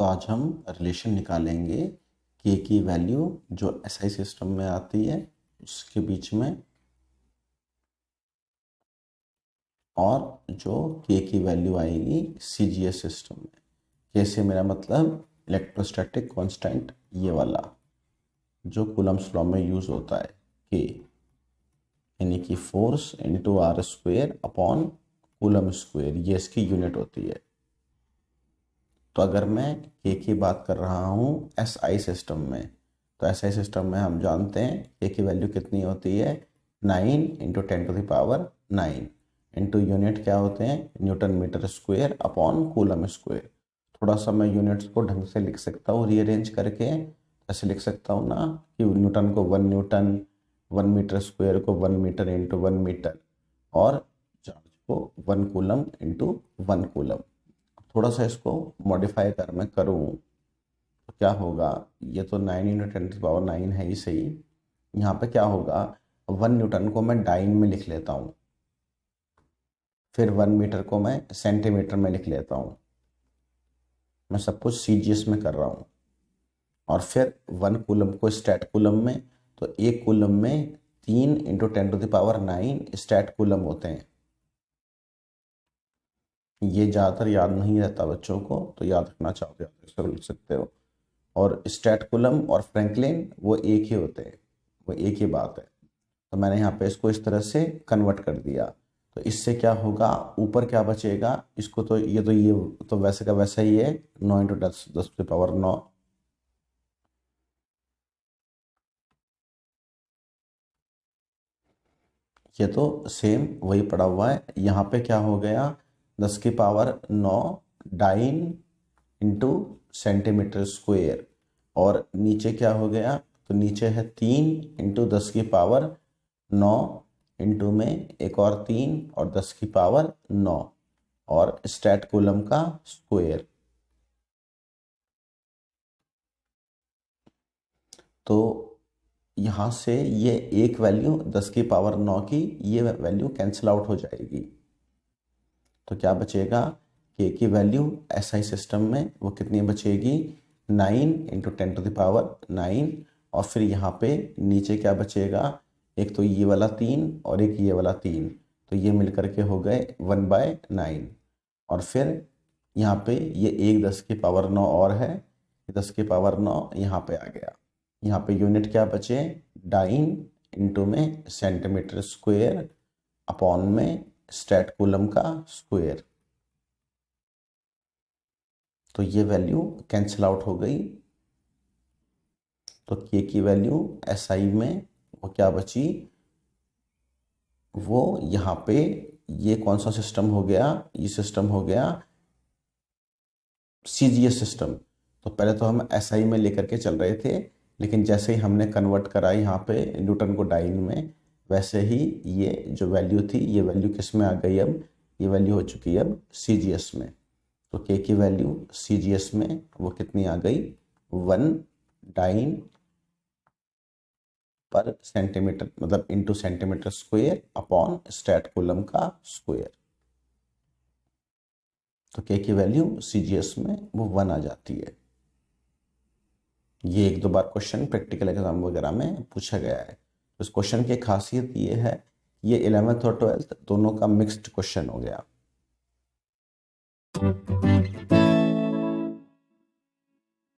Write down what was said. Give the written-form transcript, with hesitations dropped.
तो आज हम रिलेशन निकालेंगे के की वैल्यू जो एसआई सिस्टम में आती है उसके बीच में और जो के की वैल्यू आएगी सीजीएस सिस्टम में। कैसे, मेरा मतलब इलेक्ट्रोस्टैटिक कांस्टेंट ये वाला जो कूलम्ब्स लॉ में यूज होता है, के यानी कि force into r square upon coulomb square, ये इसकी यूनिट होती है। तो अगर मैं के की बात कर रहा हूँ एसआई सिस्टम में, तो एसआई सिस्टम में हम जानते हैं के की वैल्यू कितनी होती है, 9 इंटू 10⁹9 इंटू यूनिट क्या होते हैं, newton metre square upon coulomb square. थोड़ा सा मैं यूनिट्स को ढंग से लिख सकता हूँ रीअरेंज करके, ऐसे लिख सकता हूँ ना कि न्यूटन को 1 न्यूटन, 1 मीटर स्क्वेयर को 1 मीटर इंटू 1 मीटर, और चार्ज को 1 कूलम इंटू 1 कूलम। थोड़ा सा इसको मॉडिफाई कर मैं करूँ तो क्या होगा, ये तो 9 इंटू 10⁹9 है ही सही। यहाँ पे क्या होगा, 1 न्यूटन को मैं डाइन में लिख लेता हूँ, फिर 1 मीटर को मैं सेंटीमीटर में लिख लेता हूँ। मैं सब कुछ सीजीएस में कर रहा हूँ। और फिर 1 कूलम को स्टैट कूलम में, तो एक कूलम में 3 इंटू 10⁹9 स्टैट कूलम होते हैं। ये ज़्यादातर याद नहीं रहता बच्चों को, तो याद रखना चाहोगे आप इसको लिख सकते हो। और स्टैट कूलम और फ्रैंकलिन वो एक ही होते हैं, वो एक ही बात है। तो मैंने यहाँ पे इसको इस तरह से कन्वर्ट कर दिया। तो इससे क्या होगा, ऊपर क्या बचेगा, इसको तो ये तो वैसे का वैसा ही है, 9 इंटू 10⁹9। ये तो सेम वही पड़ा हुआ है। यहाँ पे क्या हो गया, 10⁹9 डाइन इंटू सेंटीमीटर स्क्वेयर, और नीचे क्या हो गया, तो नीचे है 3 इंटू 10⁹9 इंटू में एक और 3 और 10⁹9 और स्टैट कूलम का स्क्वेयर। तो यहाँ से ये एक वैल्यू 10⁹9 की ये वैल्यू कैंसिल आउट हो जाएगी। तो क्या बचेगा, के की वैल्यू एसआई सिस्टम में वो कितनी बचेगी, 9 इंटू 10⁹9, और फिर यहाँ पे नीचे क्या बचेगा, एक तो ये वाला 3 और एक ये वाला 3, तो ये मिलकर के हो गए 1/9। और फिर यहाँ पे ये एक 10⁹9 और है, 10⁹9 यहाँ पे आ गया। यहाँ पे यूनिट क्या बचे, डाइन इंटू में सेंटीमीटर स्क्वेयर अपॉन में स्टैट कूलम का स्क्वेयर। तो ये वैल्यू कैंसिल आउट हो गई। तो के की वैल्यू एसआई में वो क्या बची, वो यहाँ पे ये कौन सा सिस्टम हो गया, ये सिस्टम हो गया सीजीएस सिस्टम। तो पहले तो हम एसआई में लेकर के चल रहे थे, लेकिन जैसे ही हमने कन्वर्ट करा यहाँ पे न्यूटन को डाइन में, वैसे ही ये जो वैल्यू थी ये वैल्यू किस में आ गई, अब ये वैल्यू हो चुकी है अब सीजीएस में। तो के की वैल्यू सीजीएस में वो कितनी आ गई, 1 डाइन पर सेंटीमीटर, मतलब into centimetre square upon stat coulomb का स्क्वेयर। तो के की वैल्यू सीजीएस में वो 1 आ जाती है। ये 1-2 बार क्वेश्चन प्रैक्टिकल एग्जाम वगैरह में पूछा गया है। तो इस क्वेश्चन की खासियत ये है, ये 11th और 12th दोनों का मिक्स्ड क्वेश्चन हो गया।